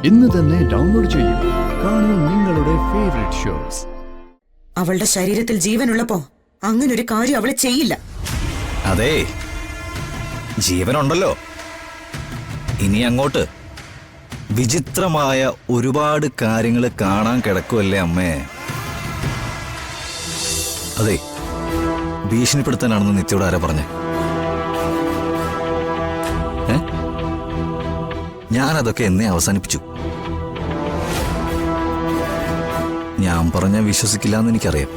ഇന്ന് തന്നെ ഡൗൺലോഡ് ചെയ്യൂ. കാണൂ നിങ്ങളുടെ ഫേവറേറ്റ് ഷോസ്. അവളുടെ ശരീരത്തിൽ ജീവനുള്ളപ്പോ അങ്ങനൊരു കാര്യം അവളെ ചെയ്യില്ല. അതെ, ജീവനുണ്ടല്ലോ. ഇനി അങ്ങോട്ട് വിചിത്രമായ ഒരുപാട് കാര്യങ്ങൾ കാണാൻ കിടക്കുമല്ലേ അമ്മേ. അതെ, ഭീഷണിപ്പെടുത്താനാണെന്ന് നിത്യയോട് ആരാ പറഞ്ഞേ? ഞാനതൊക്കെ എന്നെ അവസാനിപ്പിച്ചു. ഞാൻ പറഞ്ഞ വിശ്വസിക്കില്ല എന്ന് എനിക്കറിയാം.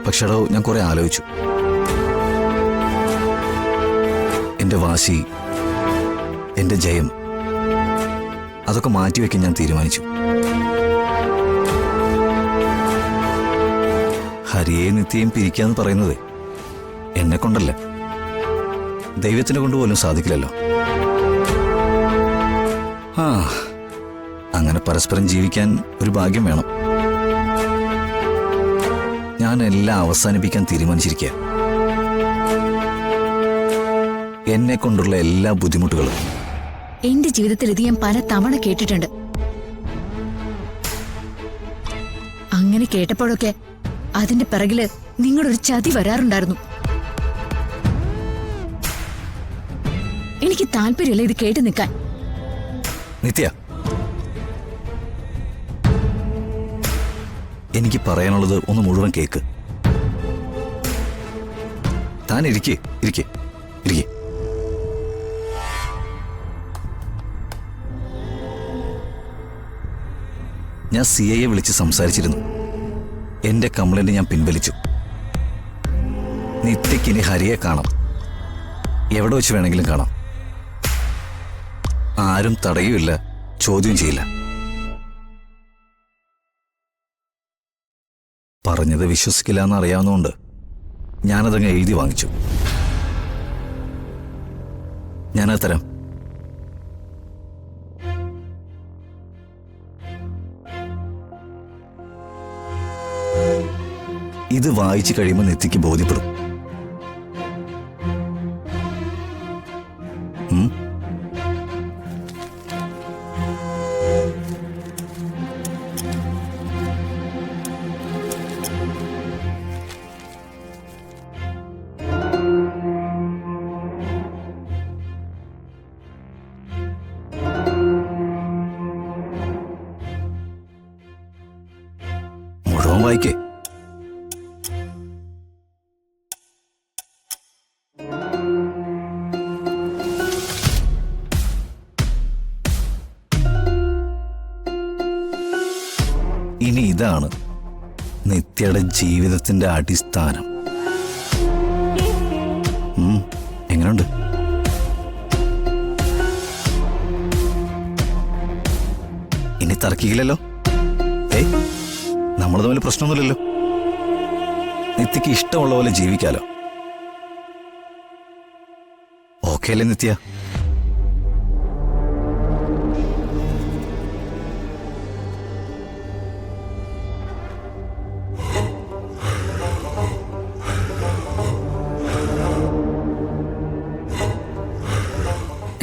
പക്ഷേ ഞാൻ കുറെ ആലോചിച്ചു. എന്റെ വാശി, എന്റെ ജയം, അതൊക്കെ മാറ്റിവെക്കാൻ ഞാൻ തീരുമാനിച്ചു. ഹരിയെ നിത്യയും പിരിക്കാന്ന് പറയുന്നത് എന്നെ കൊണ്ടല്ല, ദൈവത്തിനെ കൊണ്ടുപോലും സാധിക്കില്ലല്ലോ. അങ്ങനെ പരസ്പരം ജീവിക്കാൻ ഒരു ഭാഗ്യം വേണം. ഞാൻ എല്ലാം അവസാനിപ്പിക്കാൻ തീരുമാനിച്ചിരിക്കുക. എന്നെ കൊണ്ടുള്ള എല്ലാ ബുദ്ധിമുട്ടുകളും. എന്റെ ജീവിതത്തിൽ ഇത് ഞാൻ പല തവണ കേട്ടിട്ടുണ്ട്. അങ്ങനെ കേട്ടപ്പോഴൊക്കെ അതിന്റെ പിറകില് നിങ്ങളൊരു ചതി വരാറുണ്ടായിരുന്നു. എനിക്ക് താല്പര്യമില്ല ഇത് കേട്ട് നിൽക്കാൻ. നിത്യ, എനിക്ക് പറയാനുള്ളത് ഒന്ന് മുഴുവൻ കേക്ക്. താൻ ഇരിക്കേ. ഞാൻ CIയെ വിളിച്ച് സംസാരിച്ചിരുന്നു. എന്റെ കംപ്ലൈന്റ് ഞാൻ പിൻവലിച്ചു. നിത്യയ്ക്ക് ഇനി ഹരിയെ കാണാം. എവിടെ വെച്ച് വേണമെങ്കിലും കാണാം. ആരും തടയുമില്ല, ചോദ്യം ചെയ്യില്ല. പറഞ്ഞത് വിശ്വസിക്കില്ല എന്ന് അറിയാവുന്നതുകൊണ്ട് ഞാനതങ്ങ് എഴുതി വാങ്ങിച്ചു. ഞാനത് തരാം. ഇത് വായിച്ചു കഴിയുമ്പോൾ നിത്യയ്ക്ക് ബോധ്യപ്പെടും. മുഴുവൻ വായിക്കേ. ഇനി ഇതാണ് നിത്യയുടെ ജീവിതത്തിന്റെ അടിസ്ഥാനം. എങ്ങനെയുണ്ട്? ഇനി തർക്കിക്കില്ലല്ലോ? നമ്മൾ തമ്മിൽ പ്രശ്നമൊന്നുമില്ലല്ലോ. നിത്യക്ക് ഇഷ്ടമുള്ള പോലെ ജീവിക്കാലോ. ഓക്കെ അല്ലേ നിത്യ?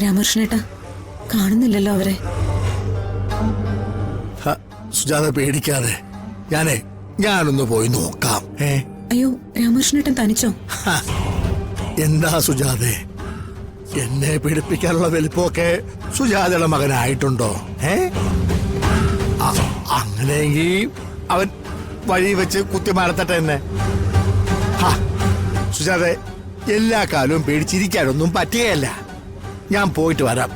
രാമകൃഷ്ണേട്ടാ, കാണുന്നില്ലല്ലോ അവരെ. സുജാത പേടിക്കാതെ, ഞാനൊന്ന് പോയി നോക്കാം. അയ്യോ, രാമകൃഷ്ണേട്ടൻ തനിച്ചോ? എന്താ സുജാതെ, എന്നെ പീഡിപ്പിക്കാനുള്ള വലിപ്പമൊക്കെ സുജാതയുടെ മകനായിട്ടുണ്ടോ? അങ്ങനെയെങ്കിൽ അവൻ വഴി വെച്ച് കുത്തിമാരത്തട്ടെ എന്നെ. സുജാതെ, എല്ലാ കാലവും പേടിച്ചിരിക്കാനൊന്നും പറ്റുകയല്ല. ഞാൻ പോയിട്ട് വരാം.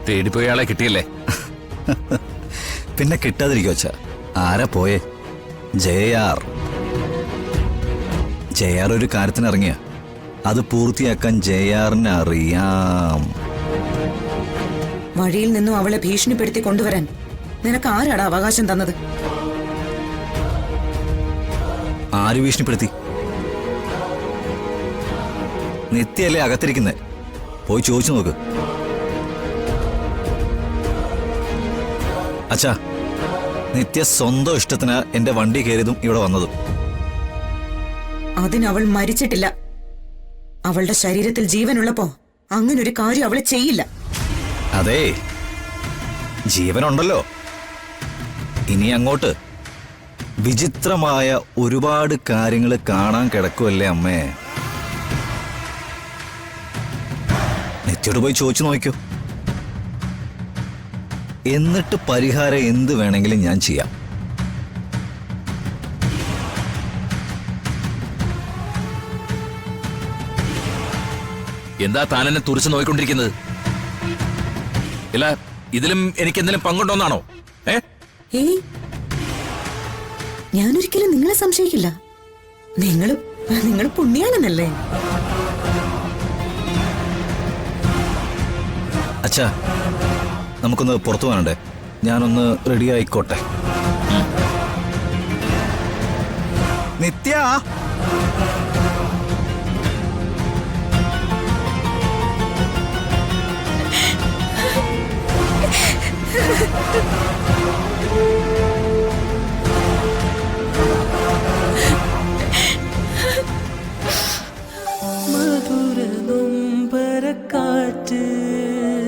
തേടിപ്പോയ ആളെ കിട്ടിയല്ലേ? പിന്നെ കിട്ടാതിരിക്കോ അച്ഛാ? ആരാ പോയേ? ജയാർ. ജയാർ ഒരു കാര്യത്തിന് ഇറങ്ങിയ അത് പൂർത്തിയാക്കാൻ ജയാറിന് അറിയാം. വഴിയിൽ നിന്നും അവളെ ഭീഷണിപ്പെടുത്തി കൊണ്ടുവരാൻ നിനക്ക് ആരാടാ അവകാശം തന്നത്? ആര് ഭീഷണിപ്പെടുത്തി? നിത്യല്ലേ അകത്തിരിക്കുന്നേ, പോയി ചോദിച്ചു നോക്ക്. അച്ഛാ, നിത്യ സ്വന്തം ഇഷ്ടത്തിന് എന്റെ വണ്ടി കയറിയതും ഇവിടെ വന്നതും. അതിനവൾ മരിച്ചിട്ടില്ല. അവളുടെ ശരീരത്തിൽ ജീവനുള്ളപ്പോ അങ്ങനൊരു കാര്യം അവള് ചെയ്യില്ല. അതെ, ജീവനുണ്ടല്ലോ. ഇനി അങ്ങോട്ട് വിചിത്രമായ ഒരുപാട് കാര്യങ്ങൾ കാണാൻ കിടക്കുമല്ലേ അമ്മേ. നിത്യോട് പോയി ചോദിച്ചു നോക്കൂ. എന്നിട്ട് പരിഹാരം എന്ത് വേണമെങ്കിലും ഞാൻ ചെയ്യാം. എന്താ താനെന്നെ തുറച്ചു നോക്കിക്കൊണ്ടിരിക്കുന്നത്? ഇല്ല, ഇതിലും എനിക്ക് എന്തെങ്കിലും പങ്കുണ്ടോന്നാണോ? ഏയ്, ഞാനൊരിക്കലും നിങ്ങളെ സംശയിക്കില്ല. നിങ്ങൾ പുണ്യാളനല്ലേ? അച്ഛാ, നമുക്കൊന്ന് പുറത്തു പോകാനുണ്ടേ. ഞാനൊന്ന് റെഡി ആയിക്കോട്ടെ. നിത്യ